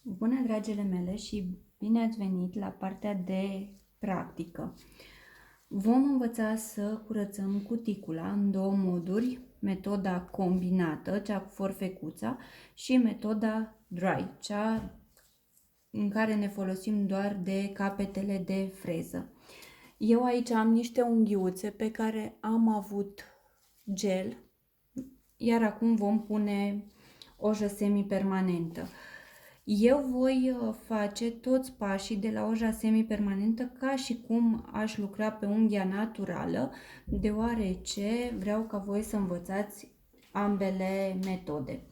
Bună, dragile mele, și bine ați venit la partea de practică. Vom învăța să curățăm cuticula în două moduri, metoda combinată, cea cu forfecuța, și metoda dry, cea în care ne folosim doar de capetele de freză. Eu aici am niște unghiuțe pe care am avut gel, iar acum vom pune ojă semipermanentă. Eu voi face toți pașii de la oja semipermanentă ca și cum aș lucra pe unghia naturală, deoarece vreau ca voi să învățați ambele metode.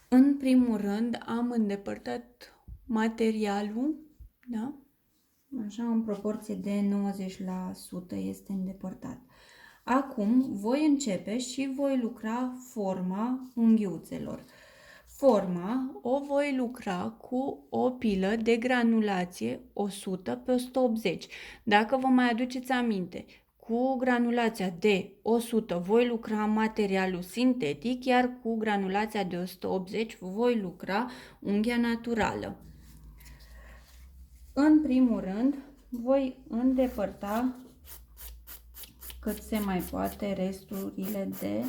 În primul rând am îndepărtat materialul, da? Așa, în proporție de 90% este îndepărtat. Acum voi începe și voi lucra forma unghiuțelor. Forma o voi lucra cu o pilă de granulație 100 pe 180. Dacă vă mai aduceți aminte, cu granulația de 100 voi lucra materialul sintetic, iar cu granulația de 180 voi lucra unghia naturală. În primul rând, voi îndepărta cât se mai poate resturile de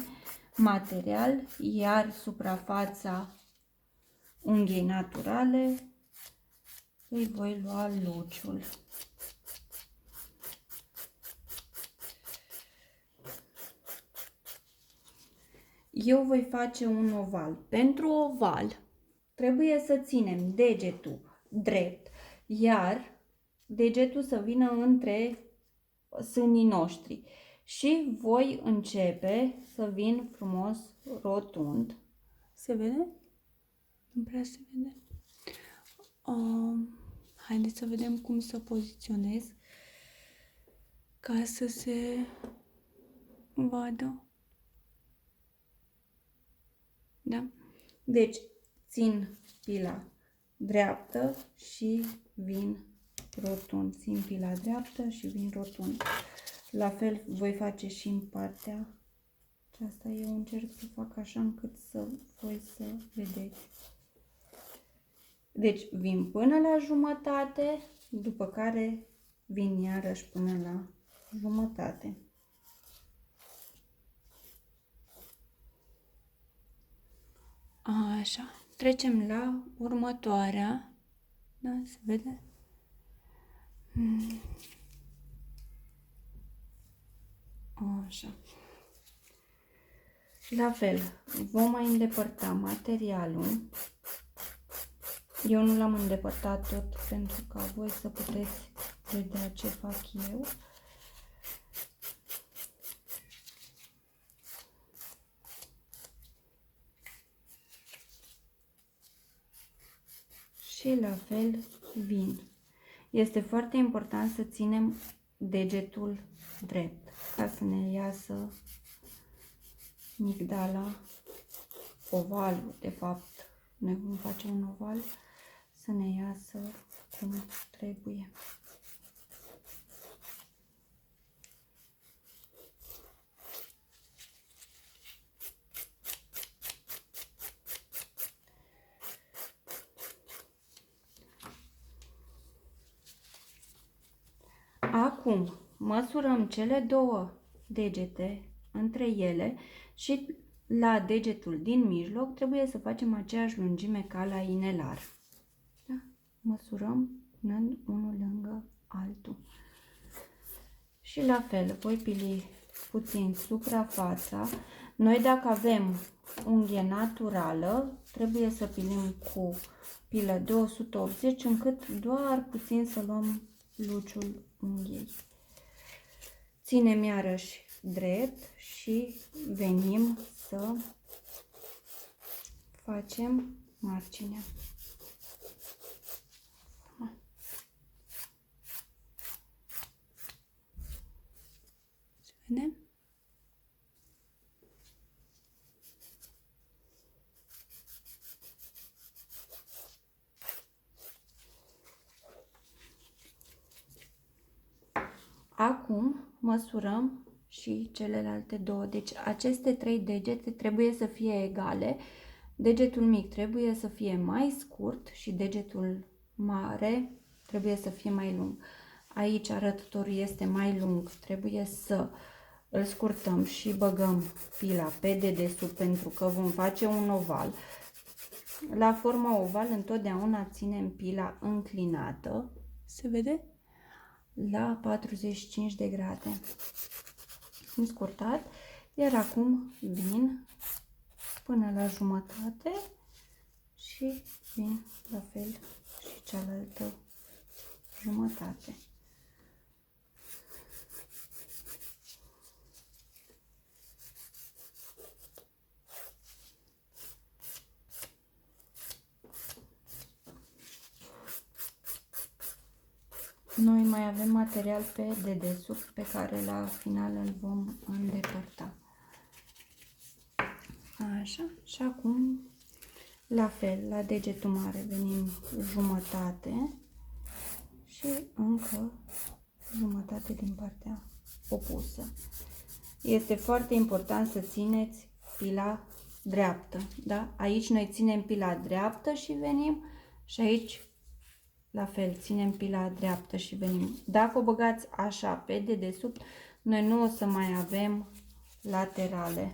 material, iar suprafața unghiei naturale îi voi lua luciul. Eu voi face un oval. Pentru oval trebuie să ținem degetul drept, iar degetul să vină între sânii noștri. Și voi începe să vin frumos rotund. Se vede? Nu prea se vede. Haideți să vedem cum să poziționez ca să se vadă. Da? Deci, țin pila dreaptă și vin rotund. Țin pila dreaptă și vin rotund. La fel voi face și în partea aceasta. Eu încerc să fac așa încât să voi să vedeți. Deci vin până la jumătate, după care vin iarăși până la jumătate. Așa, trecem la următoarea. Da, se vede? Așa. La fel, vom mai îndepărta materialul. Eu nu l-am îndepărtat tot pentru ca voi să puteți vedea ce fac eu. Și la fel vin. Este foarte important să ținem degetul drept ca să ne iasă migdala, ovalul, de fapt noi vom face un oval, să ne iasă cum trebuie. Acum măsurăm cele două degete între ele și la degetul din mijloc trebuie să facem aceeași lungime ca la inelar. Da? Măsurăm punând unul lângă altul. Și la fel voi pili puțin suprafața. Noi dacă avem unghie naturală, trebuie să pilim cu pilă de 180 încât doar puțin să luăm luciul unghiei. Ținem iarăși drept și venim să facem marginea. Se vede? Acum măsurăm și celelalte două. Deci aceste trei degete trebuie să fie egale Degetul mic trebuie să fie mai scurt și degetul mare trebuie să fie mai lung. Aici arătătorul este mai lung, trebuie să îl scurtăm și băgăm pila pe dedesubt pentru că vom face un oval. La forma oval întotdeauna ținem pila înclinată, se vede? La 45 de grade. Am scurtat, iar acum vin până la jumătate și vin la fel și cealaltă jumătate. Noi mai avem material pe dedesubt pe care la final îl vom îndepărta. Așa, și acum la fel, la degetul mare venim jumătate și încă jumătate din partea opusă. Este foarte important să țineți pila dreaptă, da? Aici noi ținem pila dreaptă și venim și aici la fel, ținem pila dreaptă și venim. Dacă o băgați așa pe dedesubt, noi nu o să mai avem laterale.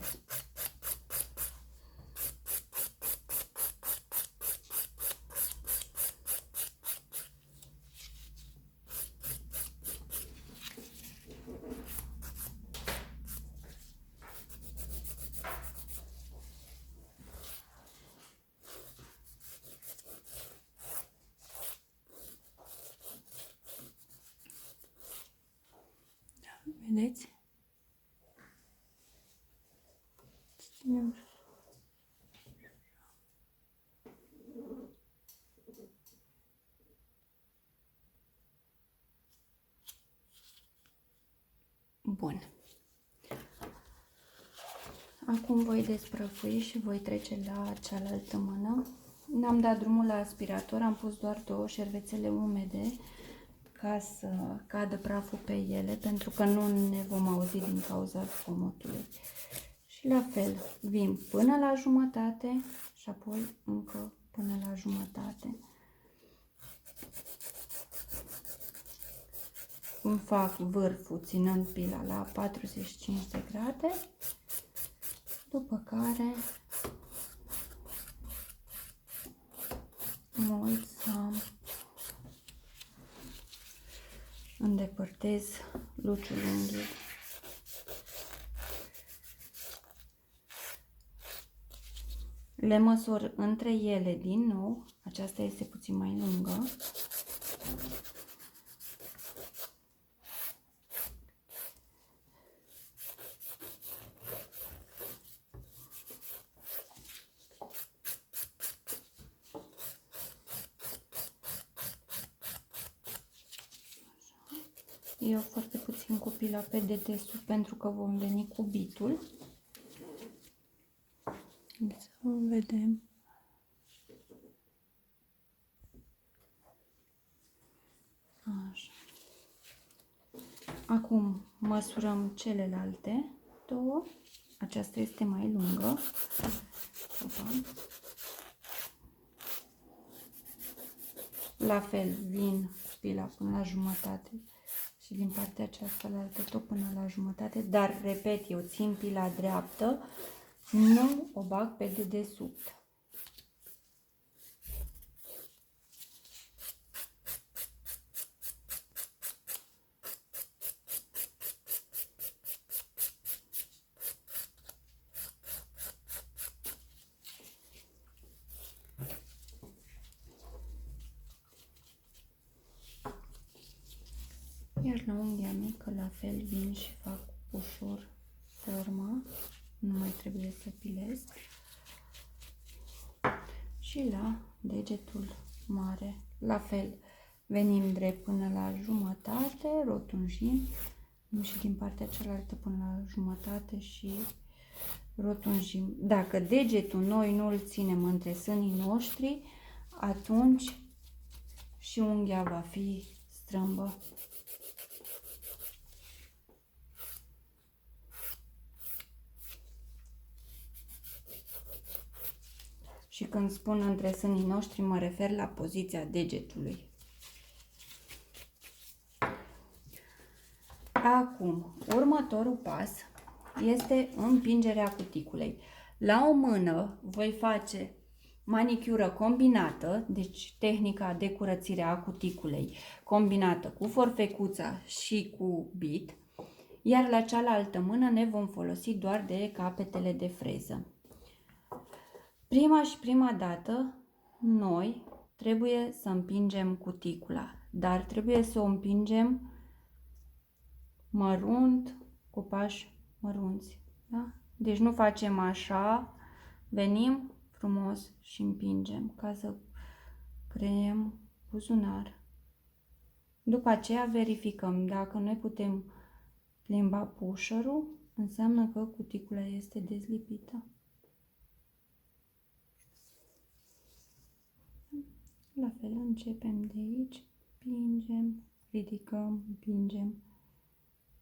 Vedeți? Bun. Acum voi desprăfui și voi trece la cealaltă mână. N-am dat drumul la aspirator, am pus doar 2 șervețele umede ca să cadă praful pe ele, pentru că nu ne vom auzi din cauza zgomotului. Și la fel, vin până la jumătate și apoi încă până la jumătate. Îmi fac vârful ținând pila la 45 de grade, după care mă uit să îndepărtez luciul unghiei. Le măsor între ele din nou, aceasta este puțin mai lungă. Eu foarte puțin cu pila pe dedesubt pentru că vom veni cu bitul. Să vedem. Așa. Acum măsurăm celelalte două. Aceasta este mai lungă. La fel, vin pila până la jumătate și din partea aceasta la altă tot până la jumătate, dar repet, eu țin pila dreaptă, nu o bag pe dedesubt. Iar la unghia mică la fel vin și fac ușor forma, nu mai trebuie să pilez. Și la degetul mare la fel, venim drept până la jumătate, rotunjim și din partea cealaltă până la jumătate și rotunjim. Dacă degetul noi nu îl ținem între sânii noștri, atunci și unghia va fi strâmbă. Și când spun între sânii noștri, mă refer la poziția degetului. Acum, următorul pas este împingerea cuticulei. La o mână voi face manicură combinată, deci tehnica de curățire a cuticulei combinată cu forfecuța și cu bit, iar la cealaltă mână ne vom folosi doar de capetele de freză. Prima dată noi trebuie să împingem cuticula, dar trebuie să o împingem mărunt, cu pași mărunți. Da? Deci nu facem așa, venim frumos și împingem ca să creăm buzunar. După aceea verificăm dacă noi putem plimba pușărul, înseamnă că cuticula este dezlipită. La fel începem de aici, împingem, ridicăm, împingem,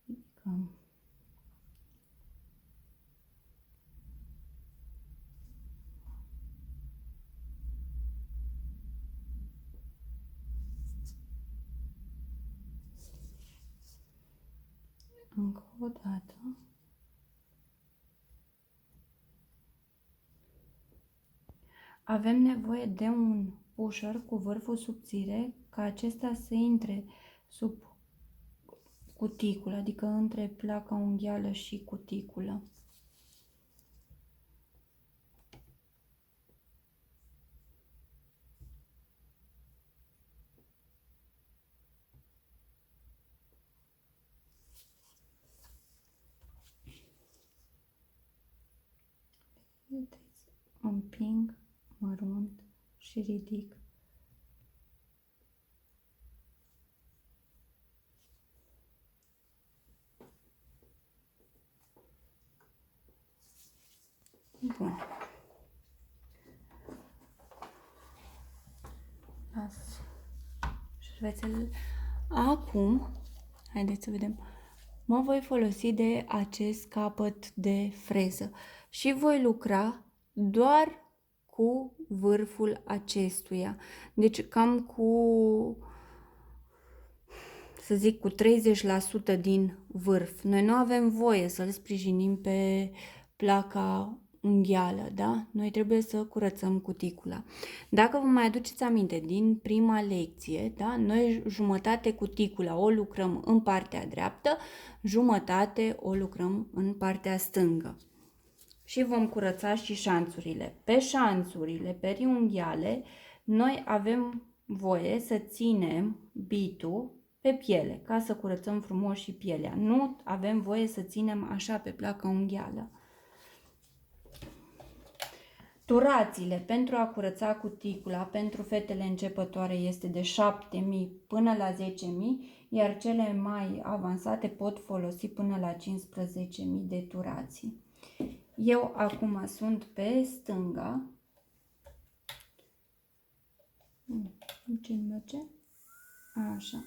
ridicăm. Încă o dată. Avem nevoie de un pusher cu vârful subțire ca acesta să intre sub cuticulă, adică între placa unghială și cuticulă. Vedeți? Împing mărunt și ridic. Bun. Las șervețelele. Acum, haideți să vedem. Mă voi folosi de acest capăt de freză și voi lucra doar cu vârful acestuia. Deci cam cu, să zic, cu 30% din vârf. Noi nu avem voie să-l sprijinim pe placa unghială, da? Noi trebuie să curățăm cuticula. Dacă vă mai aduceți aminte din prima lecție, da? Noi jumătate cuticula o lucrăm în partea dreaptă, jumătate o lucrăm în partea stângă. Și vom curăța și șanțurile. Pe șanțurile periunghiale, noi avem voie să ținem bitul pe piele, ca să curățăm frumos și pielea. Nu avem voie să ținem așa pe placa unghială. Turațiile pentru a curăța cuticula pentru fetele începătoare este de 7.000 până la 10.000, iar cele mai avansate pot folosi până la 15.000 de turații. Eu acum sunt pe stânga. Ce merge? Așa.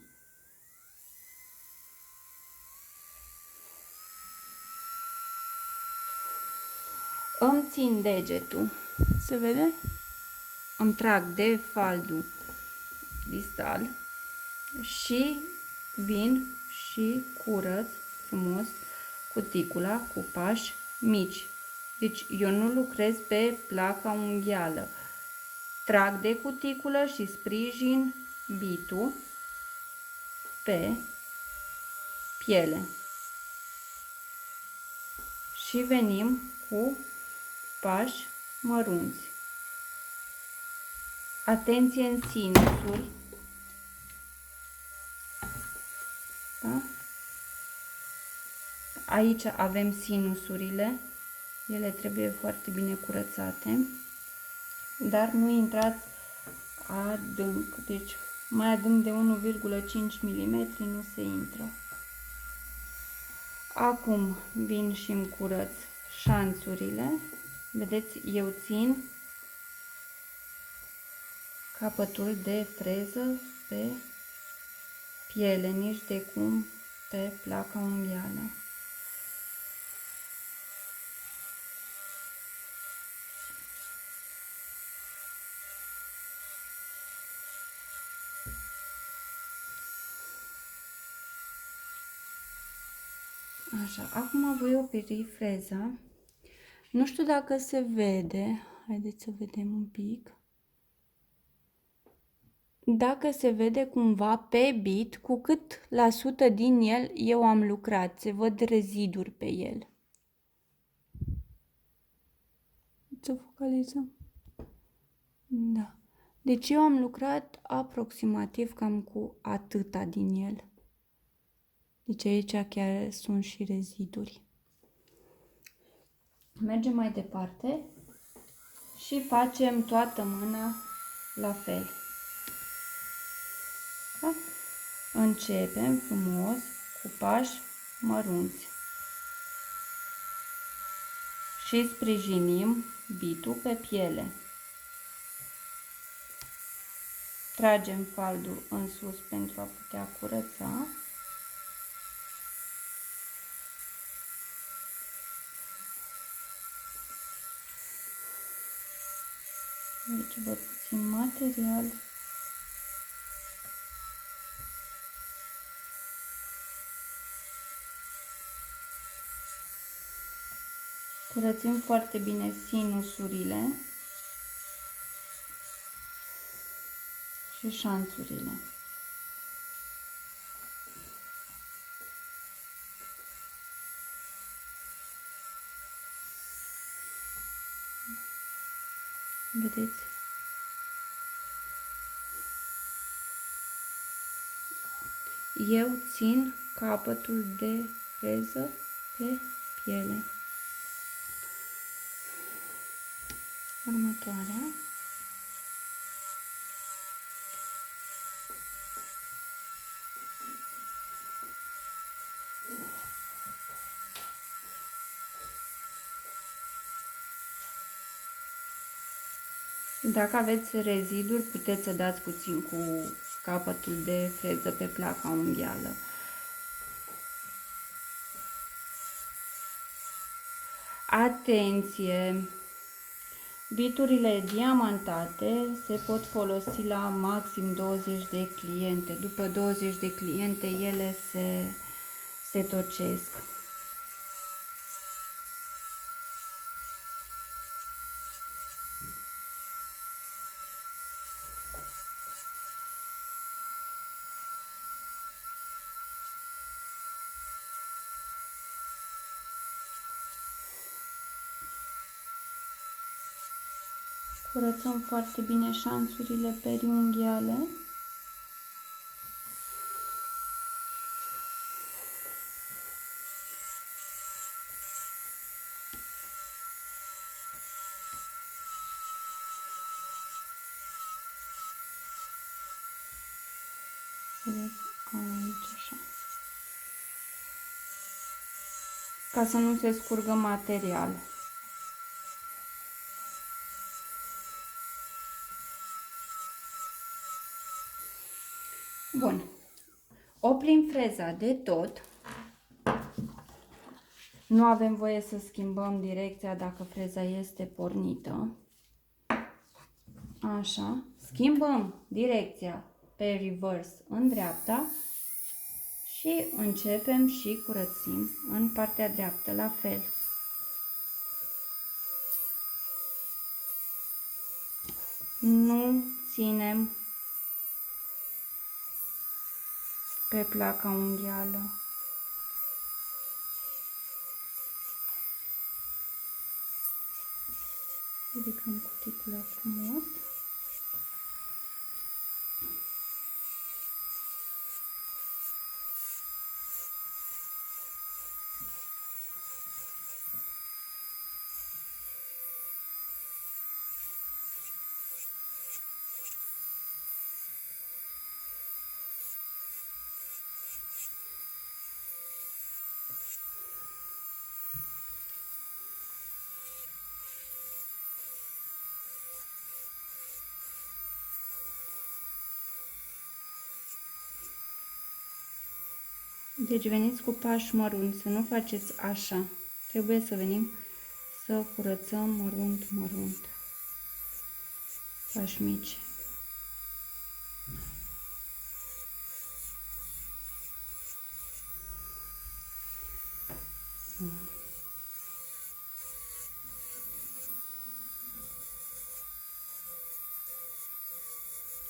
Îmi țin degetul. Se vede? Îmi trag de faldul distal și vin și curăț frumos cuticula cu pași mici. Deci eu nu lucrez pe placa unghială. Trag de cuticulă și sprijin bitul pe piele. Și venim cu pași mărunți. Atenție în sinusuri. Da? Aici avem sinusurile. Ele trebuie foarte bine curățate. Dar nu intrați adânc. Deci mai adânc de 1,5 mm nu se intră. Acum vin și îmi curăț șanțurile. Vedeți, eu țin capătul de freză pe piele, nici de cum pe placa unghială. Așa, acum voi operi freza. Nu știu dacă se vede. Haideți să vedem un pic. Dacă se vede cumva pe bit cu cât la sută din el eu am lucrat. Se văd reziduri pe el. Să focalizăm. Da. Deci eu am lucrat aproximativ cam cu atâta din el. Deci aici chiar sunt și reziduri. Mergem mai departe și facem toată mâna la fel. Da? Începem frumos cu pași mărunți și sprijinim bitul pe piele. Tragem faldul în sus pentru a putea curăța. Aici văd puțin material. Curățim foarte bine sinusurile și șanțurile. Vedeți? Eu țin capătul de freză pe piele. Următoarea. Dacă aveți reziduri, puteți să dați puțin cu capătul de freză pe placa unghială. Atenție! Biturile diamantate se pot folosi la maxim 20 de cliente. După 20 de cliente ele se tocesc. Curățăm foarte bine șanțurile periunghiale. Aici așa. Ca să nu se scurgă material. Bun. Oprim freza de tot. Nu avem voie să schimbăm direcția dacă freza este pornită. Așa. Schimbăm direcția pe reverse în dreapta și începem și curățim în partea dreaptă la fel. Nu ținem pe placa unghială. Ridicăm cuticula frumos. Deci veniți cu pași mărunți, să nu faceți așa. Trebuie să venim să curățăm mărunt, mărunt. Pași mici.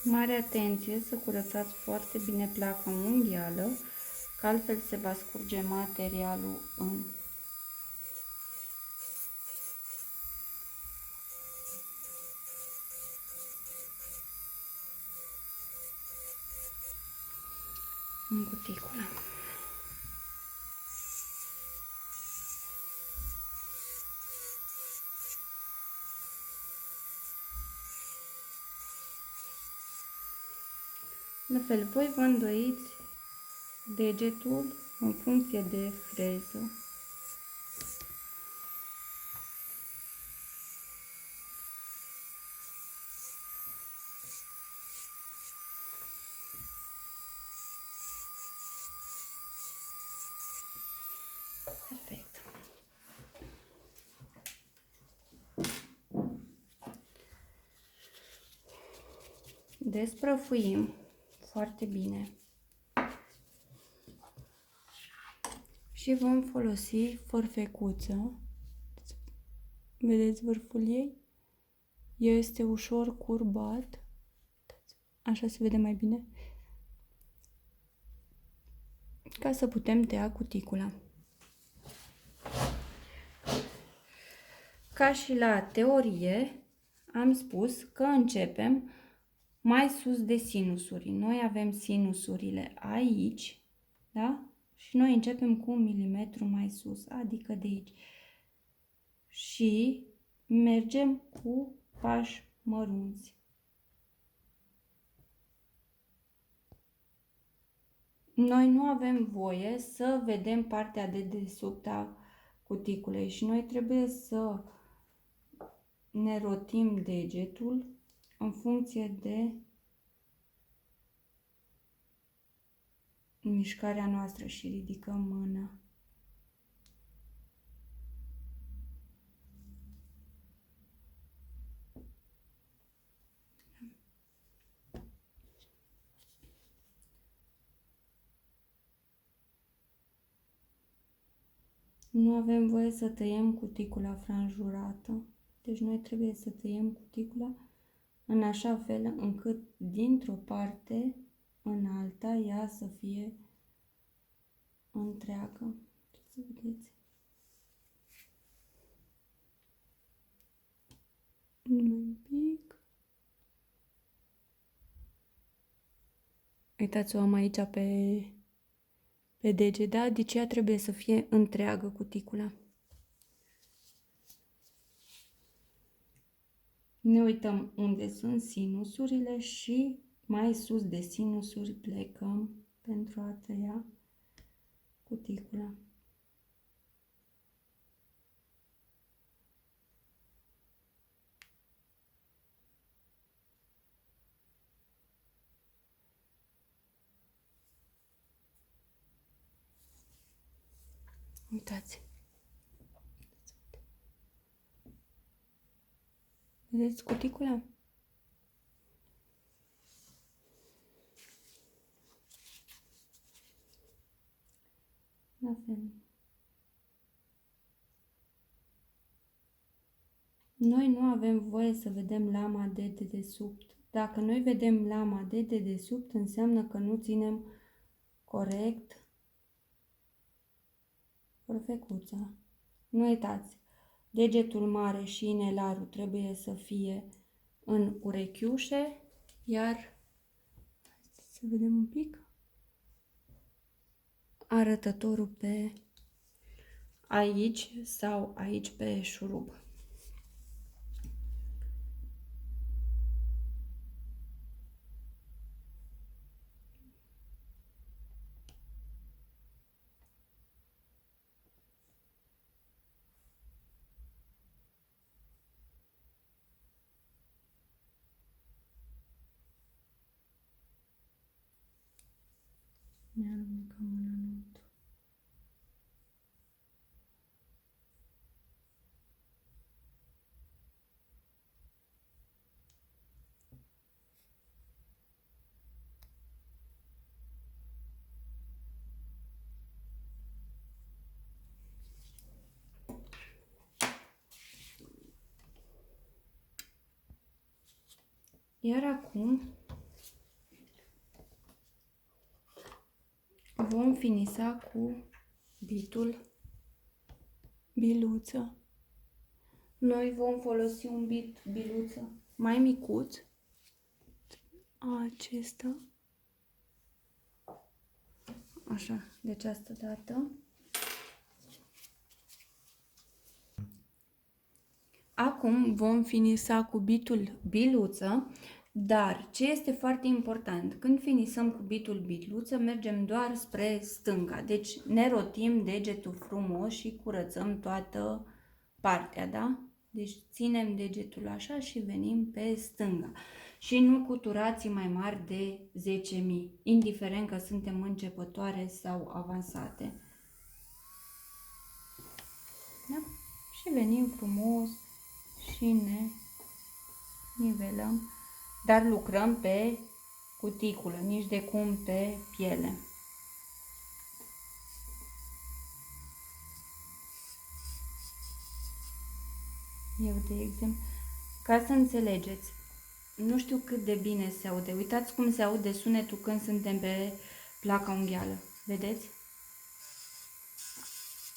Mare atenție să curățați foarte bine placa unghială, că altfel se va scurge materialul în cuticulă. La fel, voi vă îndoiți degetul în funcție de freză. Perfect. Desprăfuim foarte bine și vom folosi forfecuță. Vedeți vârful ei? Este ușor curbat. Așa se vede mai bine. Ca să putem tăia cuticula. Ca și la teorie, am spus că începem mai sus de sinusuri. Noi avem sinusurile aici, da? Și noi începem cu 1 mm mai sus, adică de aici. Și mergem cu pași mărunți. Noi nu avem voie să vedem partea de dedesubt a cuticulei și noi trebuie să ne rotim degetul în funcție de mișcarea noastră și ridicăm mâna. Nu avem voie să tăiem cuticula franjurată, deci noi trebuie să tăiem cuticula în așa fel încât dintr-o parte în alta ea să fie întreagă. Să vedeți. Un pic. Uitați-o, am aici pe deget, da? Deci ea trebuie să fie întreagă cuticula. Ne uităm unde sunt sinusurile și mai sus de sinusuri plecăm pentru a tăia cuticula. Uitați. Vedeți cuticula? La fel. Noi nu avem voie să vedem lama de dedesubt. Dacă noi vedem lama de dedesubt, înseamnă că nu ținem corect forfecuța. Nu uitați, degetul mare și inelarul trebuie să fie în urechiușe, iar să vedem un pic arătătorul pe aici sau aici pe șurub. Ne alunecăm mâna înăuntru. Iar acum vom finisa cu bitul biluță. Noi vom folosi un bit biluță mai micuț, acesta, așa, de această dată. Acum vom finisa cu bitul biluță, dar ce este foarte important, când finisăm cu bitul biluță, mergem doar spre stânga. Deci ne rotim degetul frumos și curățăm toată partea, da? Deci ținem degetul așa și venim pe stânga. Și nu cu turații mai mari de 10.000, indiferent că suntem începătoare sau avansate. Da? Și venim frumos și ne nivelăm, dar lucrăm pe cuticulă, nici de cum pe piele. Eu, de exemplu, ca să înțelegeți, nu știu cât de bine se aude. Uitați cum se aude sunetul când suntem pe placa unghială. Vedeți?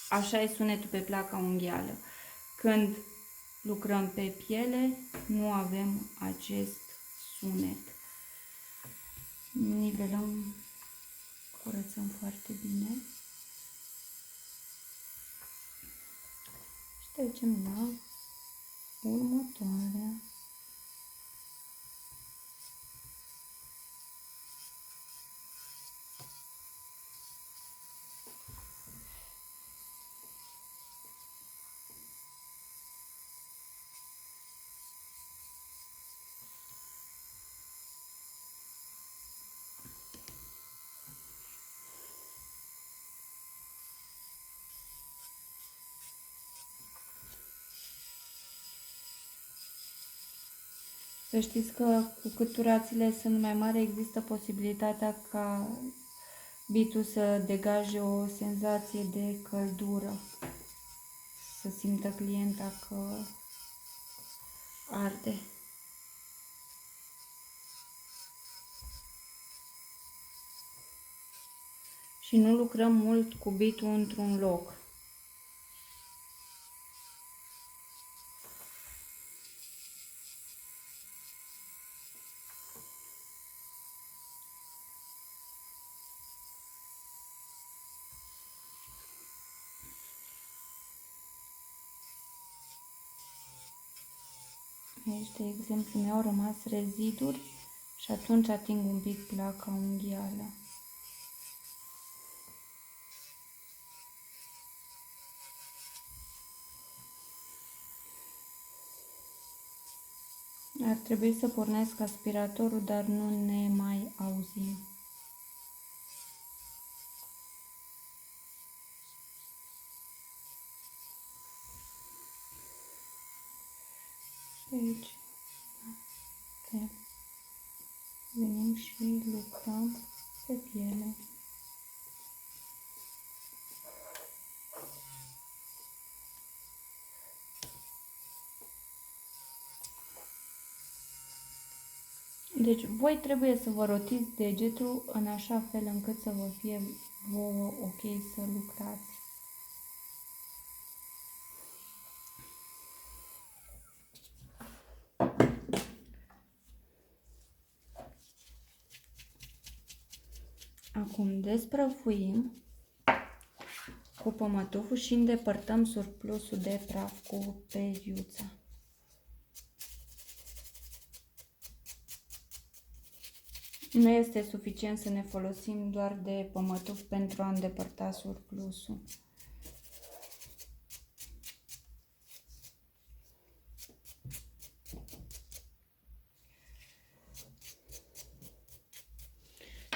Așa e sunetul pe placa unghială. Când lucrăm pe piele, nu avem acest sunet. Nivelăm, curățăm foarte bine. Și trecem la următoarea. Să știți că cu cât turațiile sunt mai mari, există posibilitatea ca bitul să degaje o senzație de căldură. Să simtă clienta că arde. Și nu lucrăm mult cu bitul într-un loc. Aici, de exemplu, mi-au rămas reziduri și atunci ating un pic placa unghială. Ar trebui să pornesc aspiratorul, dar nu ne mai auzim. Și aici venim și lucrăm pe piele. Deci voi trebuie să vă rotiți degetul în așa fel încât să vă fie vouă ok să lucrați. Acum desprăfuim cu pămătuful și îndepărtăm surplusul de praf cu periuța. Nu este suficient să ne folosim doar de pămătuf pentru a îndepărta surplusul.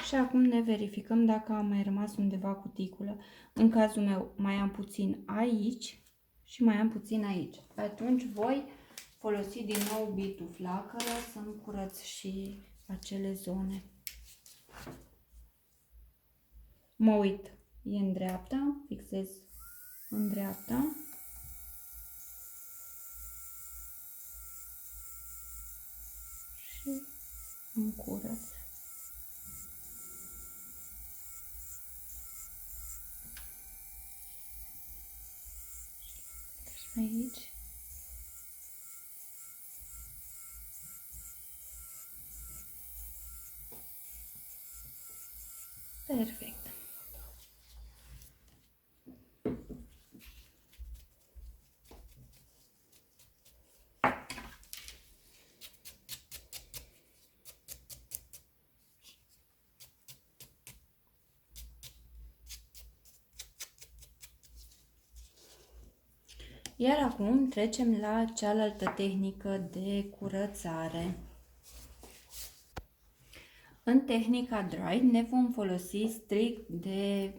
Și acum ne verificăm dacă a mai rămas undeva cuticulă. În cazul meu mai am puțin aici și mai am puțin aici. Atunci voi folosi din nou bitul flacără să-mi curăț și acele zone. Mă uit, e în dreapta, fixez în dreapta. Și îmi curăț. Perfect. Iar acum trecem la cealaltă tehnică de curățare. În tehnica dry ne vom folosi strict de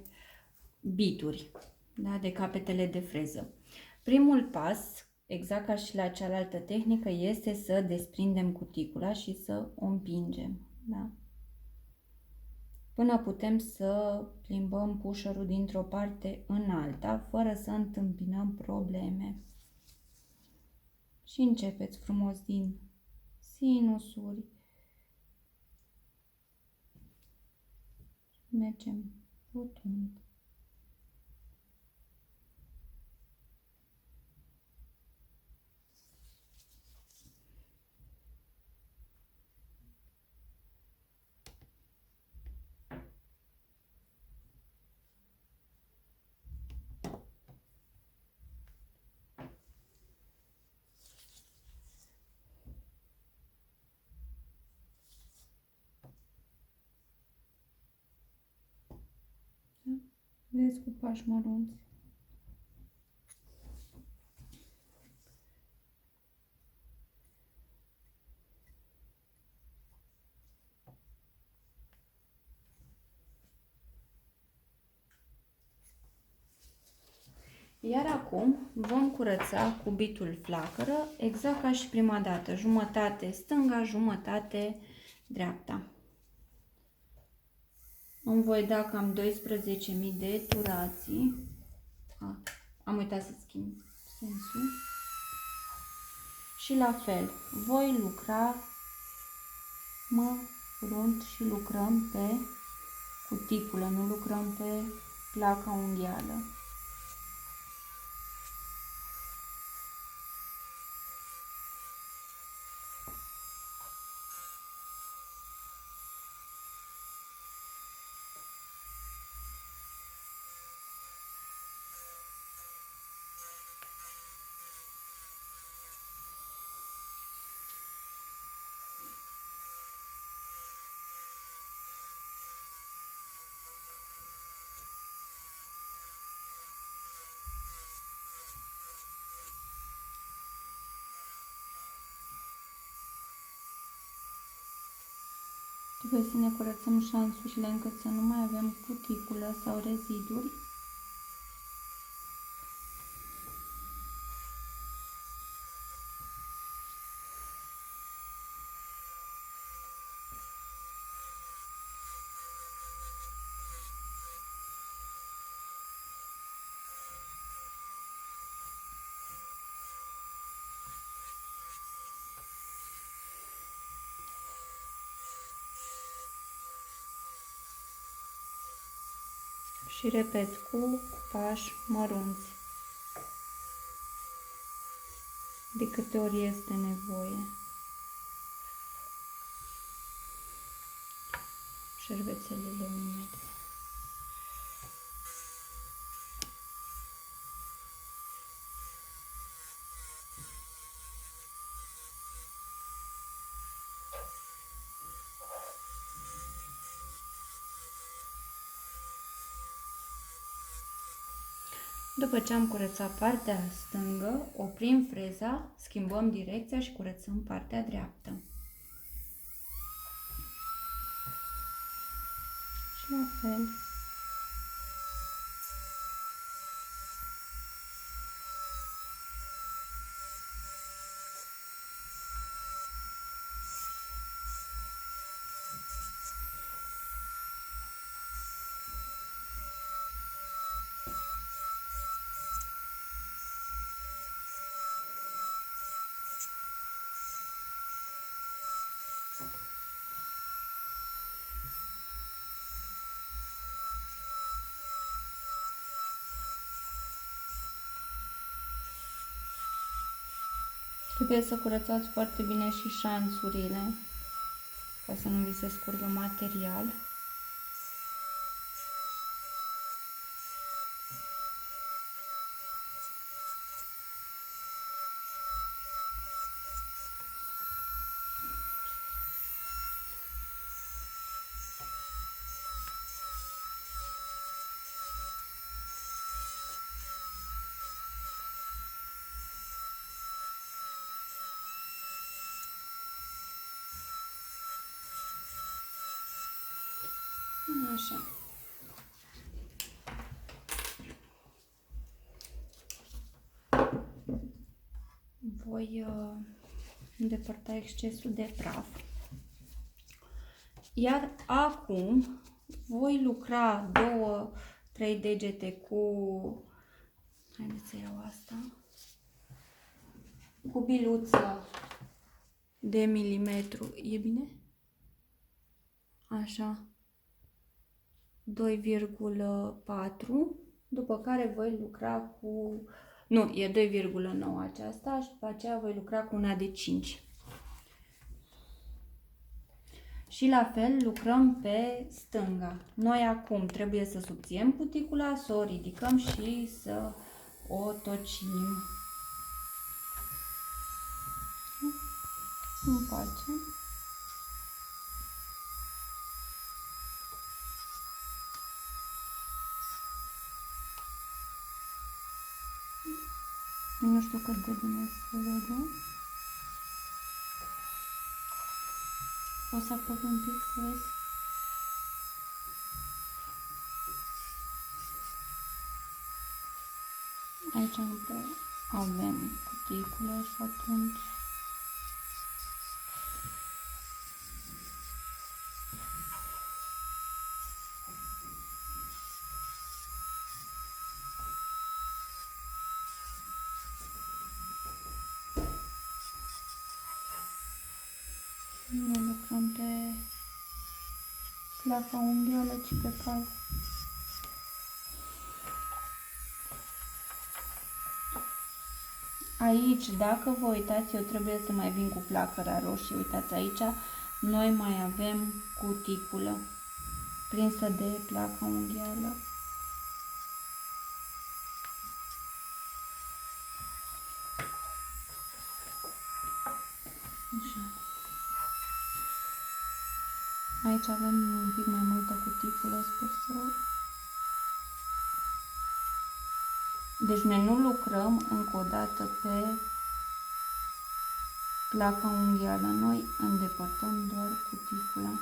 bituri, da, de capetele de freză. Primul pas, exact ca și la cealaltă tehnică, este să desprindem cuticula și să o împingem. Da? Până putem să plimbăm pușărul dintr-o parte în alta, fără să întâmpinăm probleme. Și începeți frumos din sinusuri. Mergem rotund. Vedeți, cu pași mărunți. Iar acum vom curăța cu bitul flacără, exact ca și prima dată, jumătate stânga, jumătate dreapta. Îmi voi da cam 12.000 de turații. Am uitat să schimb sensul. Și la fel, voi lucra mărunt și lucrăm pe cuticulă, nu lucrăm pe placa unghială. Trebuie să ne curățăm șanțurile încât să nu mai avem cuticulă sau reziduri. Și repet, cu pași mărunți, de câte ori este nevoie. Șervețelele umede. După ce am curățat partea stângă, oprim freza, schimbăm direcția și curățăm partea dreaptă. Și la fel. Trebuie să curățați foarte bine și șanțurile, ca să nu vi se scurgă material. Așa. Voi îndepărta excesul de praf. Iar acum voi lucra 2-3 degete cu, haideți să iau asta, cu biluță de milimetru, e bine? Așa, 2,4, după care voi lucra cu, nu, e 2,9 aceasta și după aceea voi lucra cu una de 5. Și la fel lucrăm pe stânga. Noi acum trebuie să subțiem cuticula, să o ridicăm și să o tocim. Îmi face. Nu știu cât de bine se vede. O să apropii un pic, să vezi. Aici nu prea avem cuticule și atunci nu lucrăm pe placa unghială, ci pe cal. Aici, dacă vă uitați, eu trebuie să mai vin cu flacăra roșie. Uitați aici, noi mai avem cuticulă prinsă de placa unghială. Așa. Aici avem un pic mai multă cuticulă, sper să... Deci noi nu lucrăm încă o dată pe placa unghială, noi îndepărtăm doar cuticula.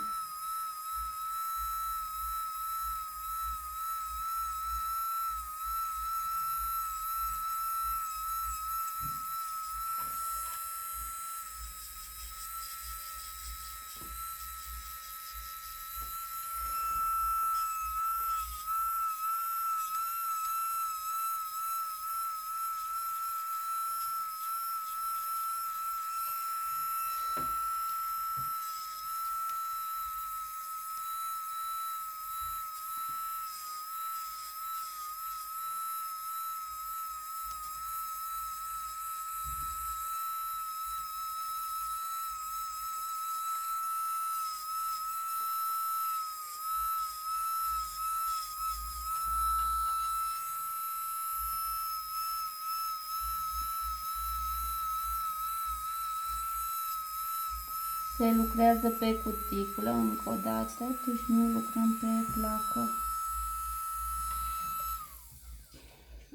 Se lucrează pe cuticulă încă o dată, deci nu lucrăm pe placă.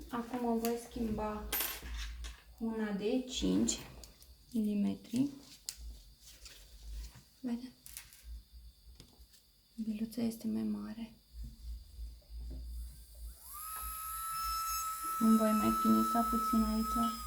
Acum voi schimba una de 5 mm. Vede? Biluța este mai mare. Îmi voi mai finisa puțin aici.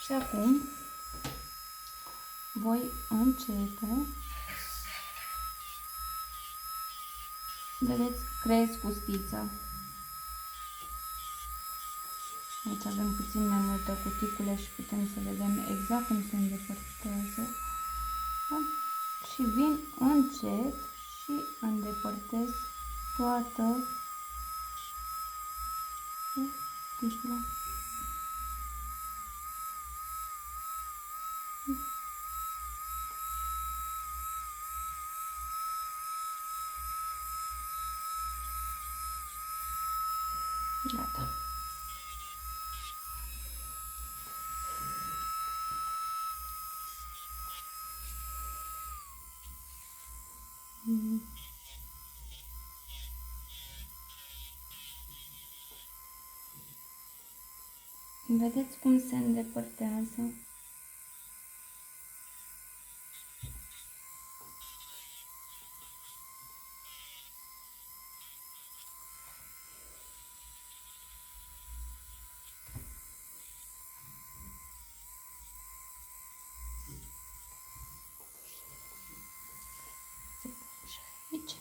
Și acum voi începe, vedeți, creez fustița. Aici avem puțin mai multă cuticulă și putem să vedem exact cum se îndepărtează. Da? Și vin încet și îndepărtez toată cuticula. Gata. Vedeți cum se îndepărtează? Se pune și aici.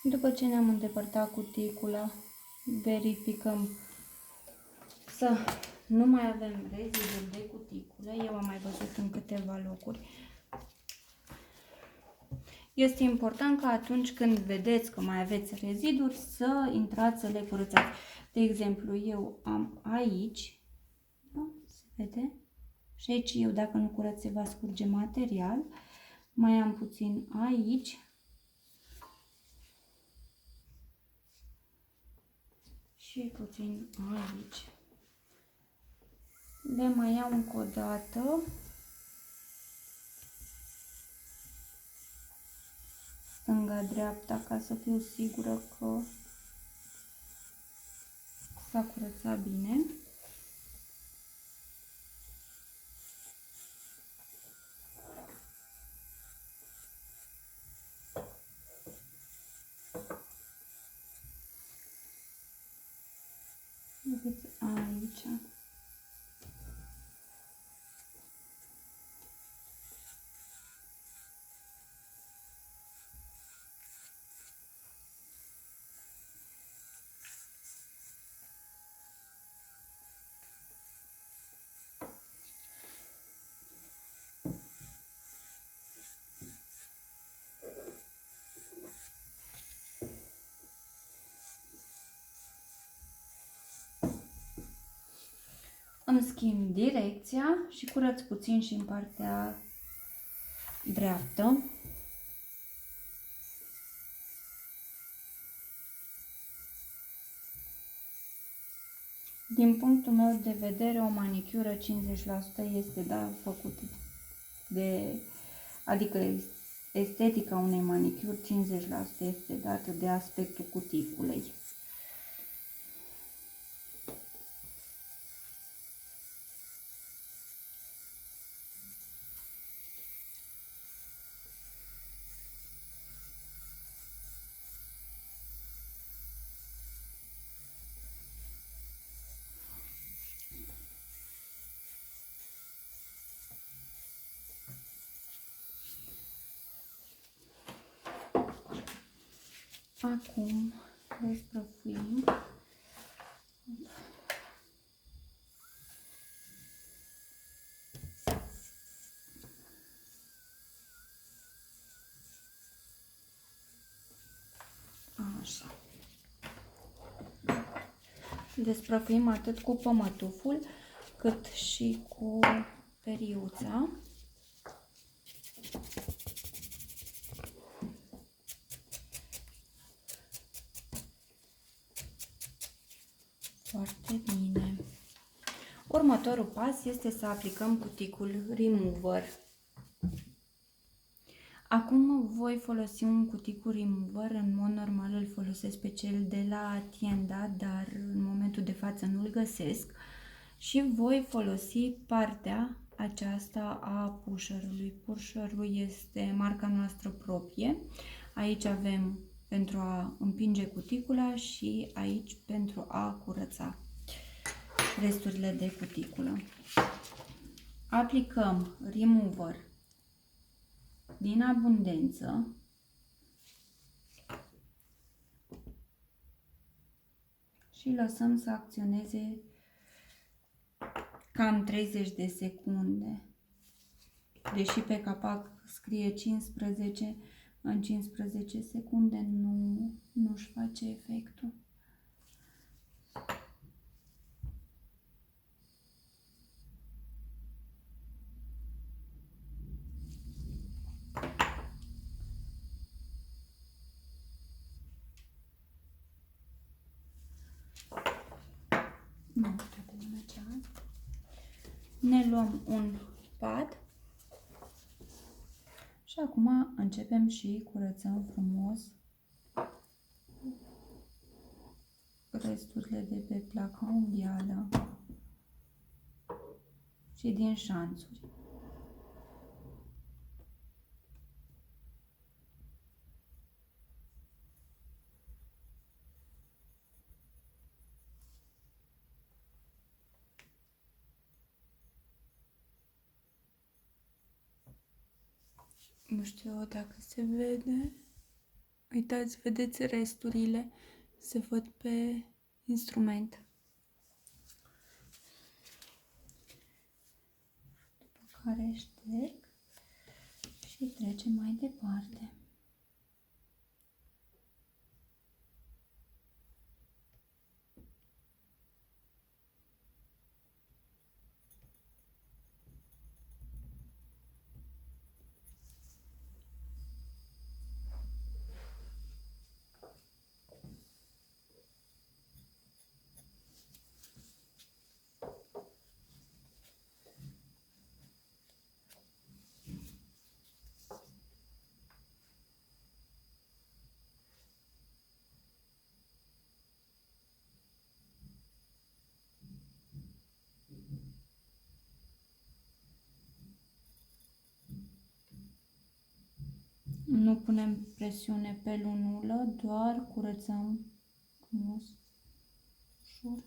După ce ne-am îndepărtat cuticula, verificăm să nu mai avem reziduri de cuticulă. Eu am mai văzut în câteva locuri. Este important ca atunci când vedeți că mai aveți reziduri să intrați să le curățați. De exemplu, eu am aici, da? Se vede? Și aici eu, dacă nu curăț, se va scurge material. Mai am puțin aici. Și puțin aici. Le mai iau încă o dată. Stânga-dreapta, ca să fiu sigură că s-a curățat bine. Vedeți aici. Îmi schimb direcția și curăț puțin și în partea dreaptă. Din punctul meu de vedere, o manicură 50% este făcută de, adică estetica unei manicuri 50% este dată de aspectul cuticulei. Acum desprăfuim. Așa. Desprăfuim atât cu pămătuful, cât și cu periuța. Foarte bine. Următorul pas este să aplicăm cuticul remover. Acum voi folosi un cuticul remover, în mod normal îl folosesc pe cel de la Tienda, dar în momentul de față nu-l găsesc și voi folosi partea aceasta a pusherului. Pusherul este marca noastră proprie. Aici avem pentru a împinge cuticula și aici pentru a curăța resturile de cuticulă. Aplicăm remover din abundență și lăsăm să acționeze cam 30 de secunde. Deși pe capac scrie 15, în 15 secunde nu-și face efectul. pe mâna cealaltă. Ne luăm un pad și acum începem și curățăm frumos resturile de pe placa unghială și din șanțuri. Nu știu dacă se vede. Uitați, vedeți resturile, se văd pe instrument. După care șterg și trecem mai departe. Nu punem presiune pe lunulă, doar curățăm frumos, ușor.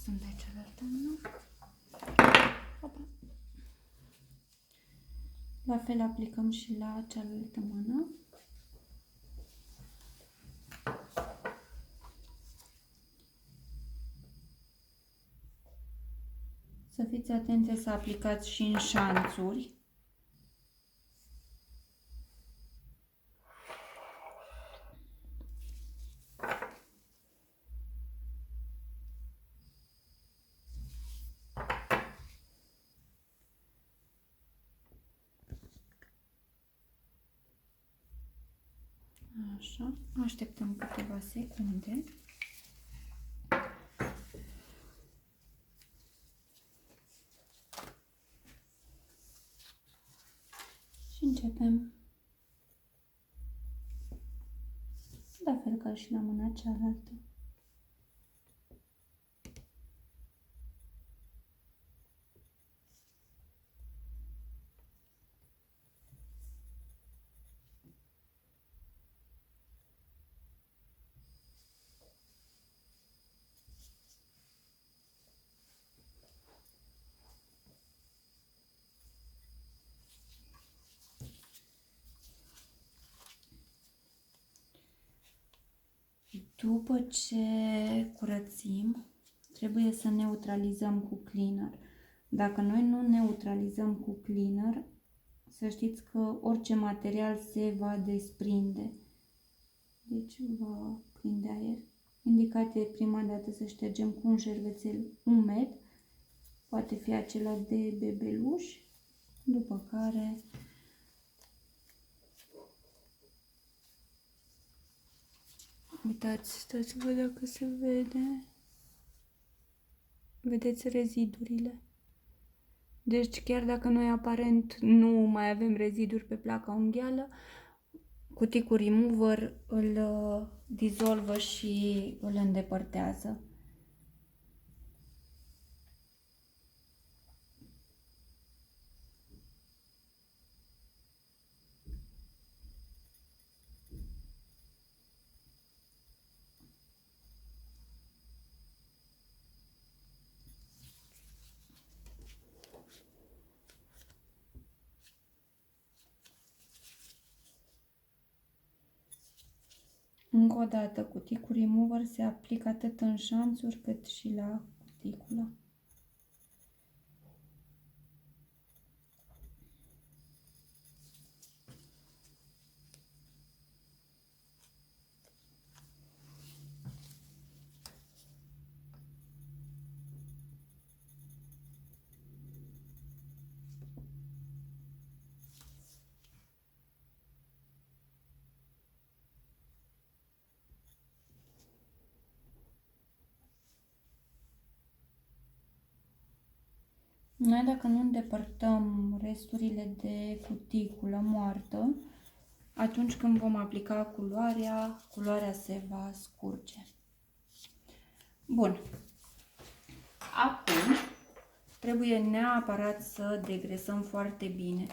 Să-mi dai cealaltă mână. Opa. La fel aplicăm și la cealaltă mână. Să fiți atente să aplicați și în șanțuri. Așa, așteptăm câteva secunde. Și începem la fel ca și la mâna cealaltă. După ce curățim, trebuie să neutralizăm cu cleaner. Dacă noi nu neutralizăm cu cleaner, să știți că orice material se va desprinde. Deci va prinde aer. Indicat e prima dată să ștergem cu un șervețel umed, poate fi acela de bebeluș, după care uitați, stați să văd dacă se vede. Vedeți rezidurile. Deci chiar dacă noi aparent nu mai avem reziduri pe placa unghială, cuticul remover îl dizolvă și îl îndepărtează. Încă o dată, cuticul remover se aplică atât în șanțuri cât și la cuticulă. Noi, dacă nu îndepărtăm resturile de cuticulă moartă, atunci când vom aplica culoarea se va scurge. Bun. Acum trebuie neapărat să degresăm foarte bine.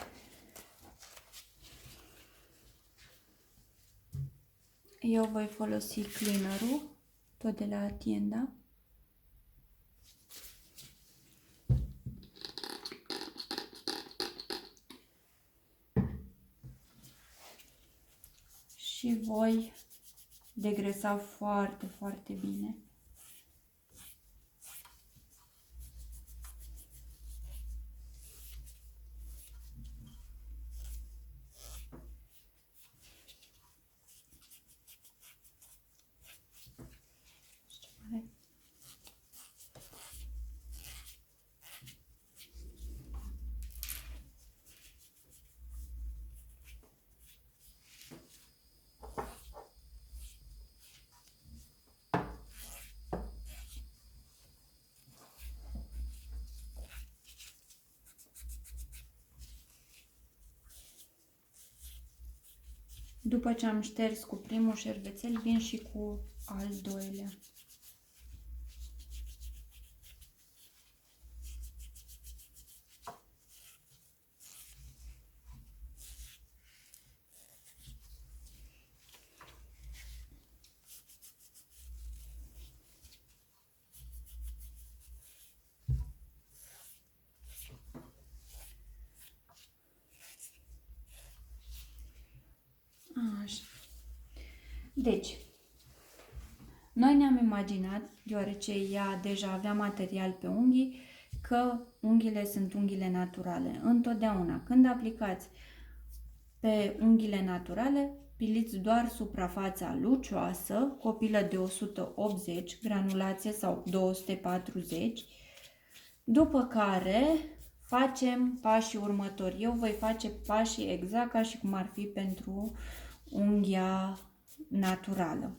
Eu voi folosi cleaner-ul, tot de la Tienda. Și voi degresa foarte, foarte bine. După ce am șters cu primul șervețel, vin și cu al doilea. Așa. Deci, noi ne-am imaginat, deoarece ea deja avea material pe unghii, că unghiile sunt unghiile naturale. Întotdeauna, când aplicați pe unghiile naturale, piliți doar suprafața lucioasă, cu o pilă de 180 granulație sau 240, după care facem pașii următori. Eu voi face pașii exact ca și cum ar fi pentru unghia naturală.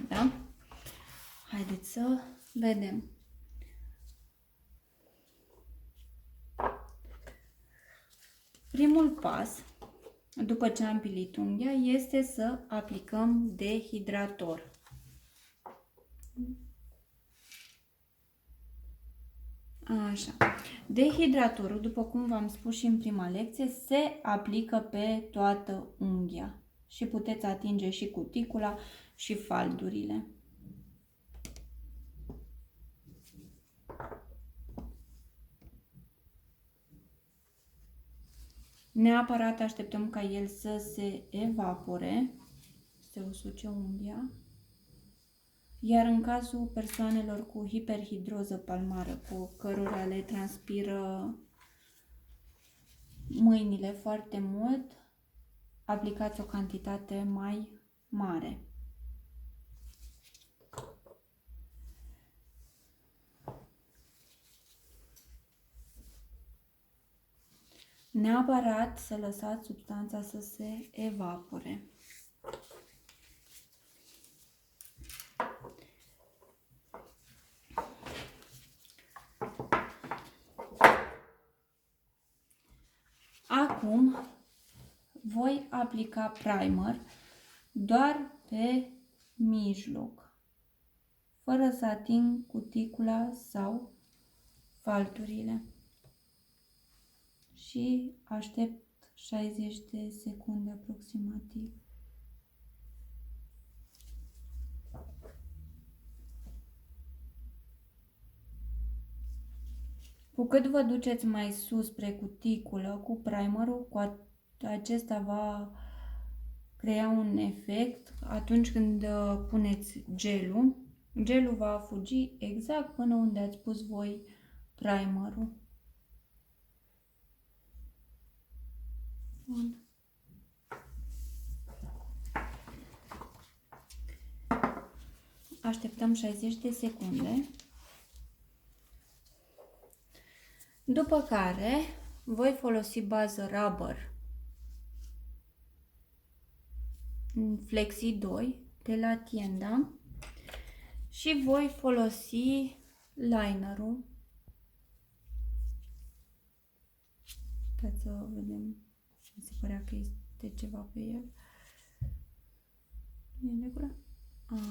Da? Haideți să vedem. Primul pas, după ce am pilit unghia, este să aplicăm dehidrator. Așa. Dehidratorul, după cum v-am spus și în prima lecție, se aplică pe toată unghia și puteți atinge și cuticula și faldurile. Neapărat așteptăm ca el să se evapore, se usuce unghia. Iar în cazul persoanelor cu hiperhidroză palmară, cu cărora le transpiră mâinile foarte mult, aplicați o cantitate mai mare. Neapărat să lăsați substanța să se evapore. Acum voi aplica primer doar pe mijloc, fără să ating cuticula sau falturile. Și aștept 60 de secunde aproximativ. Cu cât vă duceți mai sus spre cuticulă cu primerul, cu acesta va crea un efect. Atunci când puneți gelul, gelul va fugi exact până unde ați pus voi primerul. Bun. Așteptăm 60 de secunde. După care voi folosi bază rubber Flexi 2 de la Tienda și voi folosi linerul. Puteți să vedem, mi se părea că este ceva pe el. E în regulă?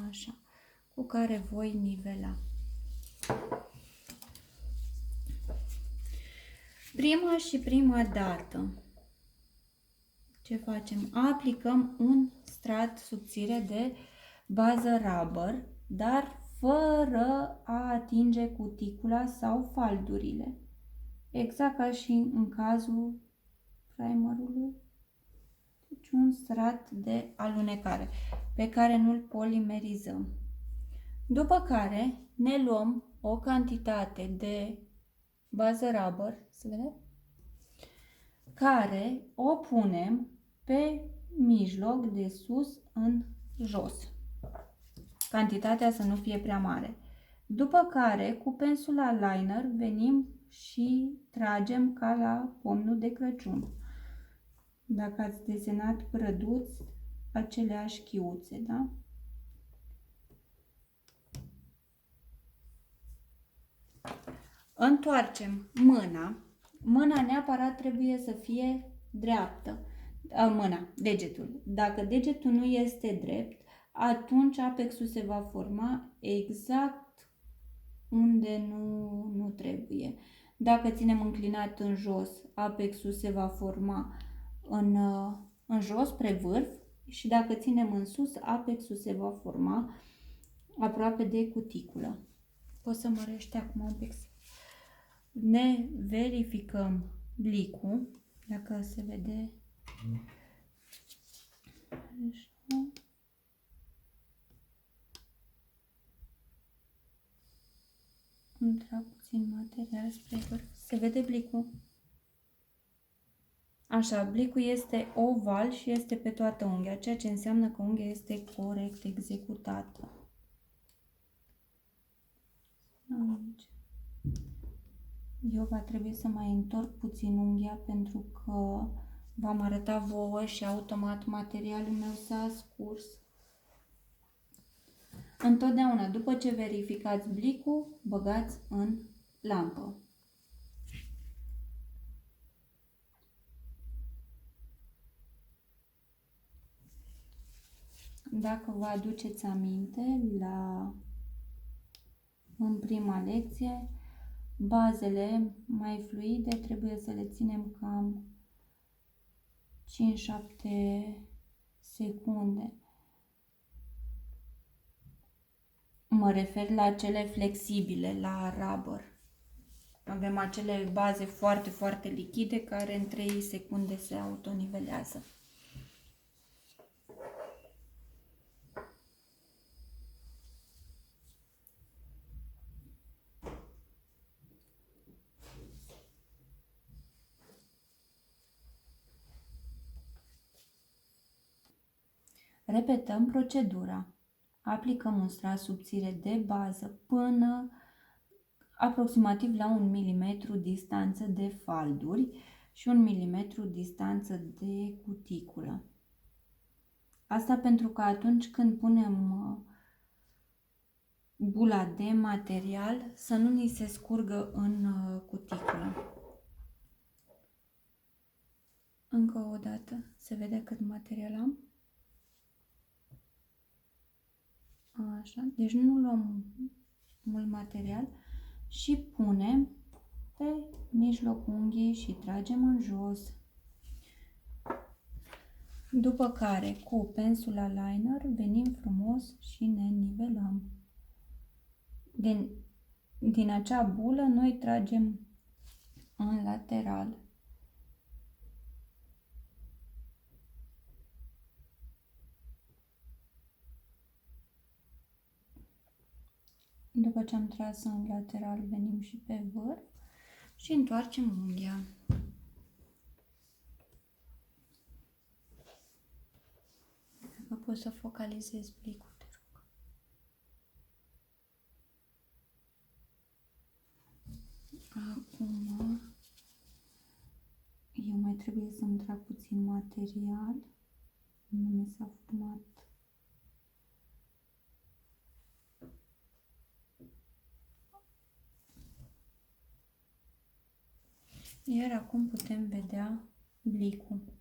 Așa, cu care voi nivela. Prima dată ce facem? Aplicăm un strat subțire de bază rubber, dar fără a atinge cuticula sau faldurile. Exact ca și în cazul primerului. Deci un strat de alunecare pe care nu-l polimerizăm. După care ne luăm o cantitate de bază rubber, să vedem, care o punem pe mijloc de sus în jos. Cantitatea să nu fie prea mare. După care, cu pensula liner, venim și tragem ca la pomnul de Crăciun. Dacă ați desenat prăduți, aceleași chiuțe, da? Întoarcem mâna. Mâna neapărat trebuie să fie dreaptă. Mâna, degetul. Dacă degetul nu este drept, atunci apexul se va forma exact unde nu trebuie. Dacă ținem înclinat în jos, apexul se va forma în jos, spre vârf, și dacă ținem în sus, apexul se va forma aproape de cuticulă. Poți să mărești acum un pic. Ne verificăm blicul, dacă se vede. Așa. Îmi trag puțin material spre vârf. Se vede blicul? Așa, blicul este oval și este pe toată unghia, ceea ce înseamnă că unghia este corect executată. Eu va trebui să mai întorc puțin unghia pentru că v-am arătat vouă și automat materialul meu s-a scurs. Întotdeauna, după ce verificați blicul, băgați în lampă. Dacă vă aduceți aminte, în prima lecție, bazele mai fluide trebuie să le ținem cam 5-7 secunde. Mă refer la cele flexibile, la rubber. Avem acele baze foarte, foarte lichide care în 3 secunde se autonivelează. Repetăm procedura. Aplicăm un strat subțire de bază până aproximativ la 1 mm distanță de falduri și 1 mm distanță de cuticulă. Asta pentru că atunci când punem bula de material să nu ni se scurgă în cuticulă. Încă o dată, se vede cât material am. Așa, deci nu luăm mult material și punem pe mijlocul unghiei și tragem în jos. După care, cu pensula liner, venim frumos și ne nivelăm. Din acea bulă, noi tragem în lateral. După ce am tras în lateral, venim și pe vârf și întoarcem unghia. Dacă pot să focalizez plicul, te rog. Acum, eu mai trebuie să-mi trag puțin material. Nu mi s-a format. Iar acum putem vedea blicul.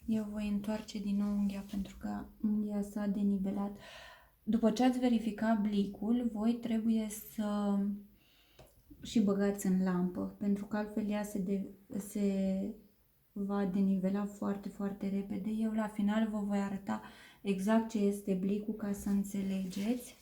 Eu voi întoarce din nou unghia pentru că unghia s-a denivelat. După ce ați verificat blicul, voi trebuie să și băgați în lampă, pentru că altfel ea se va denivela foarte, foarte repede. Eu la final vă voi arăta exact ce este blicul ca să înțelegeți.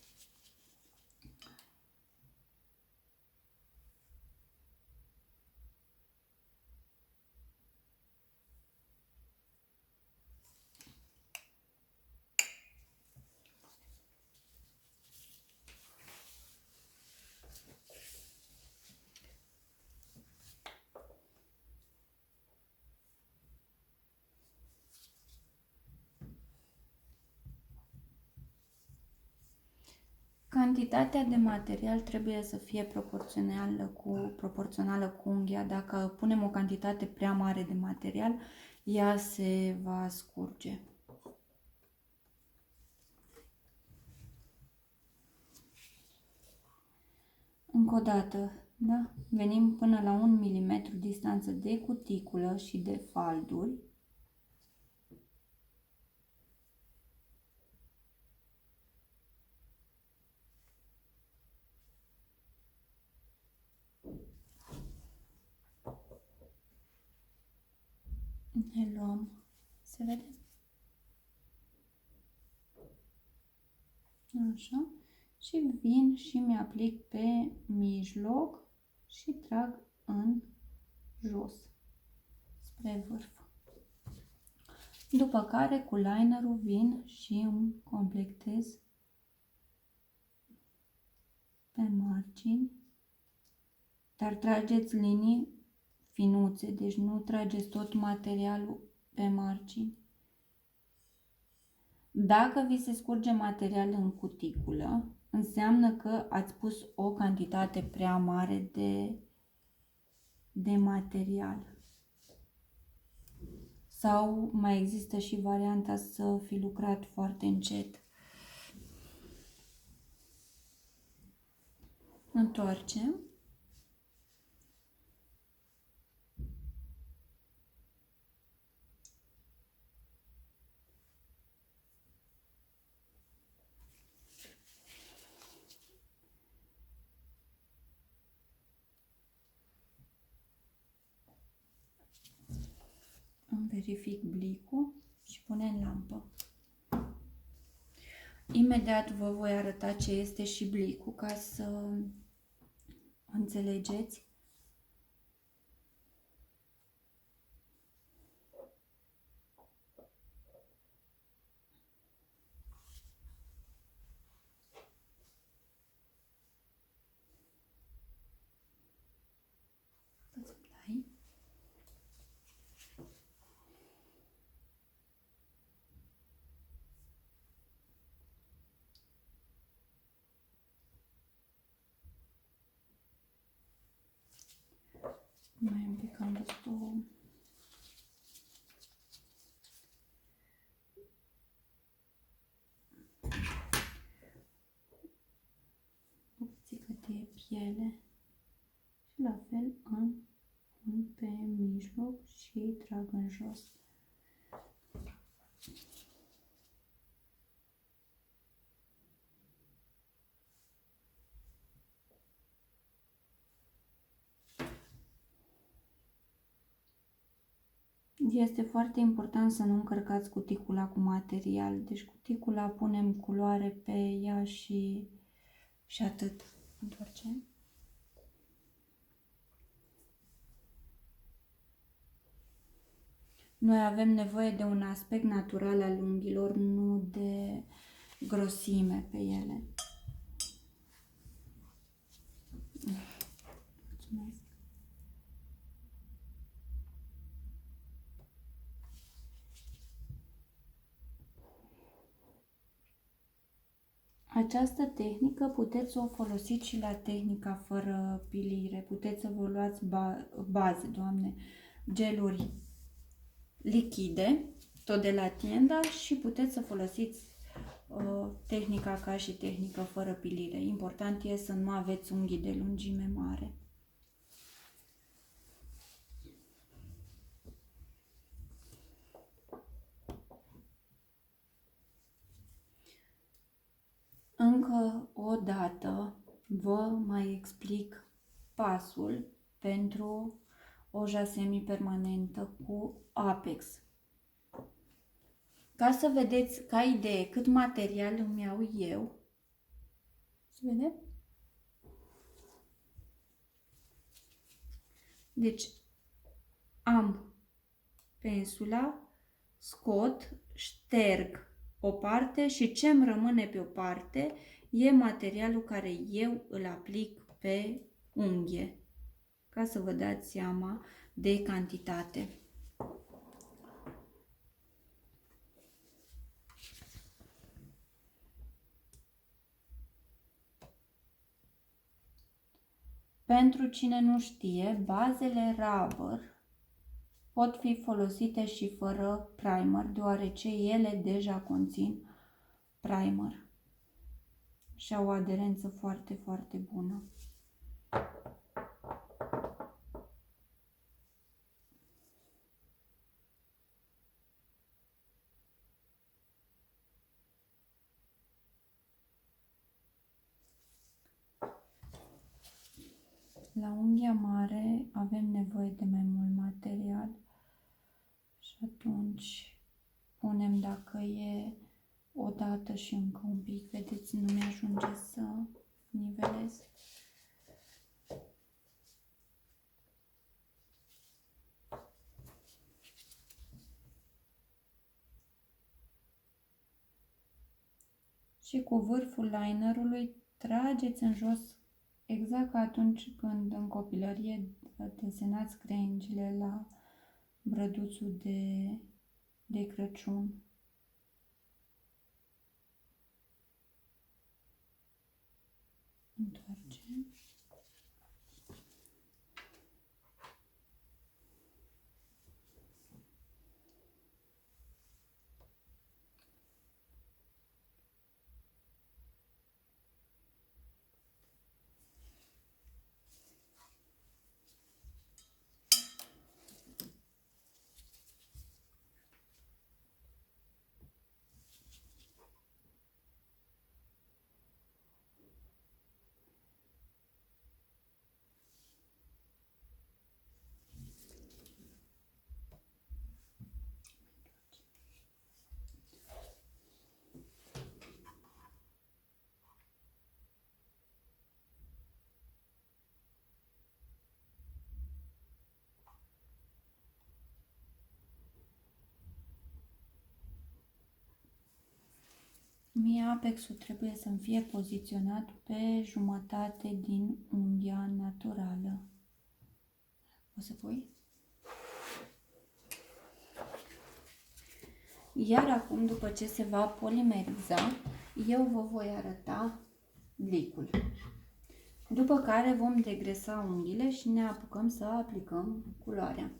Cantitatea de material trebuie să fie proporțională cu unghia. Dacă punem o cantitate prea mare de material, ea se va scurge. Încă o dată, da? Venim până la 1 mm distanță de cuticulă și de falduri. Ne luăm, se vede? Așa. Și vin și mi-aplic pe mijloc și trag în jos, spre vârf. După care cu linerul vin și îmi completez pe margini, dar trageți linii finuțe, deci nu trageți tot materialul pe margini. Dacă vi se scurge material în cuticulă, înseamnă că ați pus o cantitate prea mare de material. Sau mai există și varianta să fi lucrat foarte încet. Întoarcem. Îmi verific blicul și punem lampă. Imediat vă voi arăta ce este și blicul ca să înțelegeți. Mai un pic am văzut o bucățică de piele. Și la fel pe mijloc și trag în jos. Este foarte important să nu încărcați cuticula cu material. Deci cuticula punem culoare pe ea și atât. Întoarcem. Noi avem nevoie de un aspect natural al unghiilor, nu de grosime pe ele. Mulțumesc. Această tehnică puteți să o folosiți și la tehnica fără pilire. Puteți să vă luați baze, geluri lichide, tot de la Tienda, și puteți să folosiți tehnica ca și tehnică fără pilire. Important e să nu aveți unghii de lungime mare. Încă o dată vă mai explic pasul pentru oja semipermanentă cu Apex. Ca să vedeți ca idee cât material îmi iau eu, să vedem? Deci am pensula, scot, șterg o parte și ce îmi rămâne pe o parte e materialul care eu îl aplic pe unghie, ca să vă dați seama de cantitate. Pentru cine nu știe, bazele rubber pot fi folosite și fără primer, deoarece ele deja conțin primer și au o aderență foarte, foarte bună. La unghia mare avem nevoie de mai mult material și atunci punem, dacă e o dată și încă un pic, vedeți, nu mi-ajunge să nivelez. Și cu vârful linerului trageți în jos, exact ca atunci când în copilărie desenați crengile la brăduțul de Crăciun. Întoarcem. Mie apexul trebuie să-mi fie poziționat pe jumătate din unghia naturală. O să pui? Iar acum, după ce se va polimeriza, eu vă voi arăta blicul. După care vom degresa unghiile și ne apucăm să aplicăm culoarea.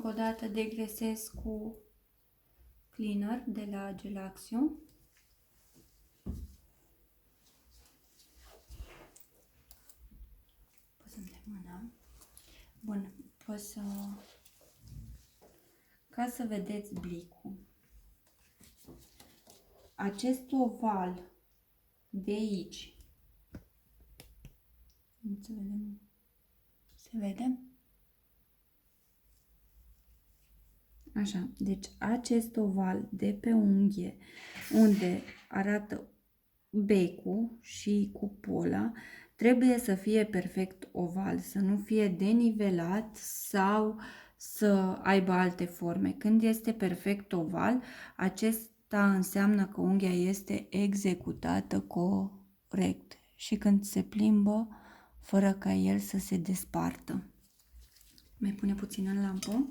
încă o dată degresez cu cleaner de la Gelaxio. Pot să-mi dai mâna. Bun, pot să... Ca să vedeți blicul. Acest oval de aici. Să vedem. Se vede? Așa, deci acest oval de pe unghie, unde arată becul și cupola, trebuie să fie perfect oval, să nu fie denivelat sau să aibă alte forme. Când este perfect oval, acesta înseamnă că unghia este executată corect și când se plimbă fără ca el să se despartă. Mai pune puțin în lampă.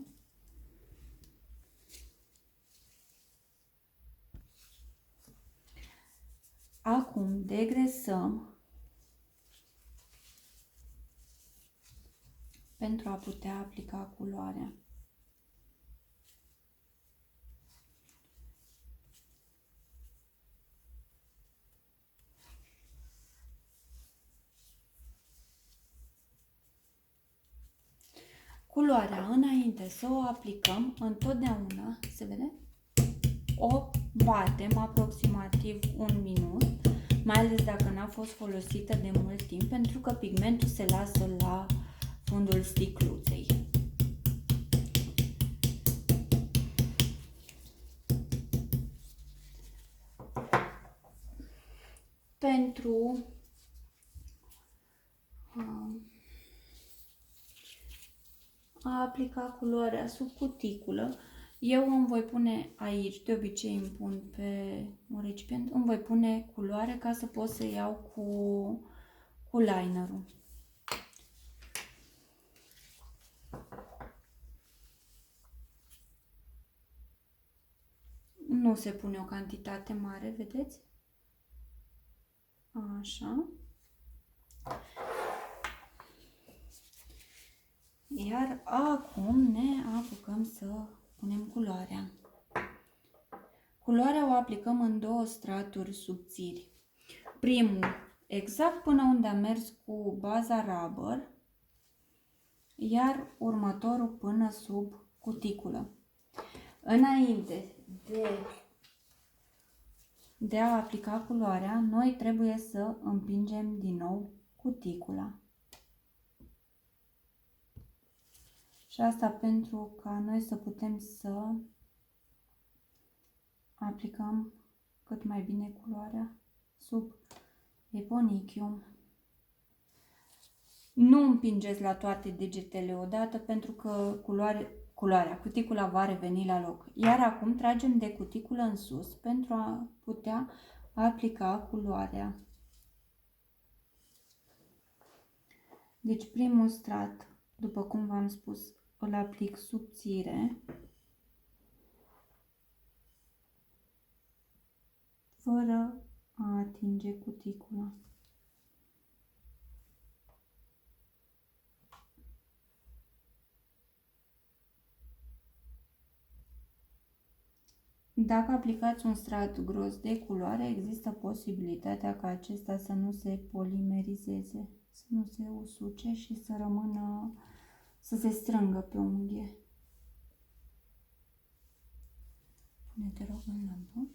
Acum degresăm pentru a putea aplica culoarea. Culoarea, înainte să o aplicăm, întotdeauna, se vede? O batem aproximativ 1 minut, mai ales dacă n-a fost folosită de mult timp, pentru că pigmentul se lasă la fundul sticluței. Pentru a aplica culoarea sub cuticulă, eu îmi voi pune aici, de obicei îmi pun pe un recipient, îmi voi pune culoare ca să pot să iau cu linerul. Nu se pune o cantitate mare, vedeți? Așa. Iar acum ne apucăm să punem culoarea. Culoarea o aplicăm în 2 straturi subțiri. Primul, exact până unde am mers cu baza rubber, iar următorul până sub cuticulă. Înainte de a aplica culoarea, noi trebuie să împingem din nou cuticula. Și asta pentru ca noi să putem să aplicăm cât mai bine culoarea sub eponichium. Nu împingeți la toate degetele odată pentru că cuticula va reveni la loc. Iar acum tragem de cuticulă în sus pentru a putea aplica culoarea. Deci primul strat, după cum v-am spus, îl aplic subțire, fără a atinge cuticula. Dacă aplicați un strat gros de culoare, există posibilitatea ca acesta să nu se polimerizeze, să nu se usuce și să rămână, să se strângă pe unghie. Pune-te rog în lampă.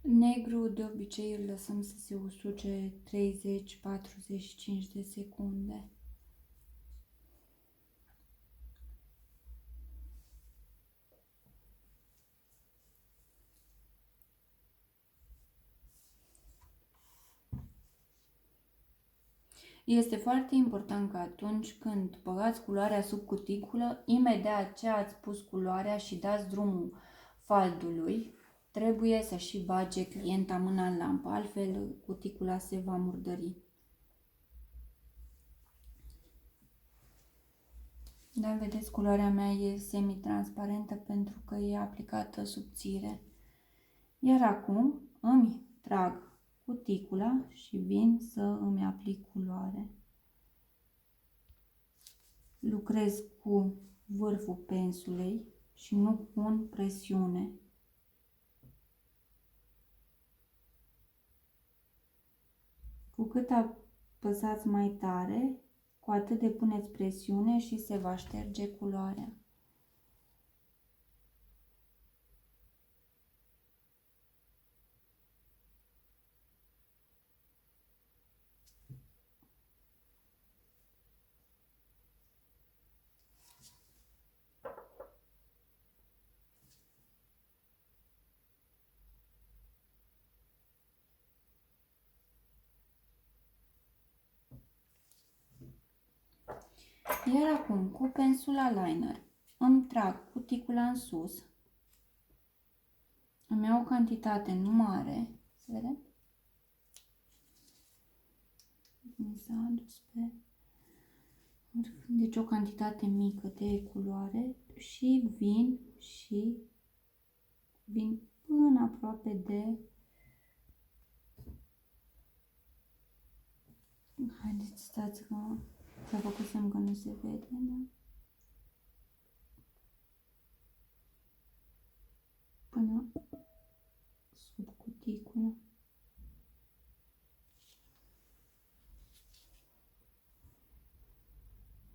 Negru de obicei îl lăsăm să se usuce 30-45 de secunde. Este foarte important că atunci când băgați culoarea sub cuticulă, imediat ce ați pus culoarea și dați drumul faldului, trebuie să și bage clienta mâna în lampă, altfel cuticula se va murdări. Da, vedeți, culoarea mea e semi-transparentă pentru că e aplicată subțire. Iar acum îmi trag cuticula și vin să îmi aplic culoare. Lucrez cu vârful pensulei și nu pun presiune. Cu cât apăsați mai tare, cu atât depuneți presiune și se va șterge culoarea. Iar acum, cu pensula liner, îmi trag cuticula în sus, îmi iau o cantitate nu mare, să vedem, mi s-a adus pe, deci o cantitate mică de culoare și vin până aproape de, haideți, stați că s-a făcut semn că nu se vede, da? Până sub cuticulă.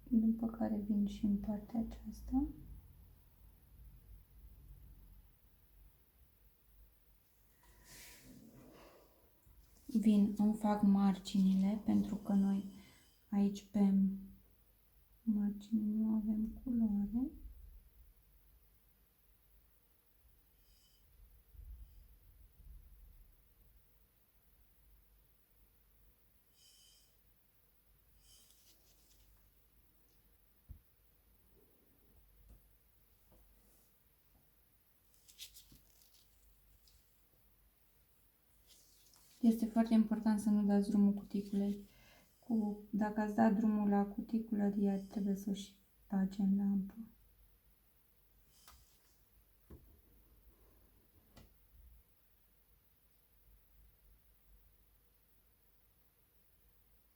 După care vin și în partea aceasta. Vin, îmi fac marginile, pentru că noi aici pe margini nu avem culoare. Este foarte important să nu dați drumul cuticulei. Dacă ați dat drumul la cuticulă, ea trebuie să-și bage în lampă.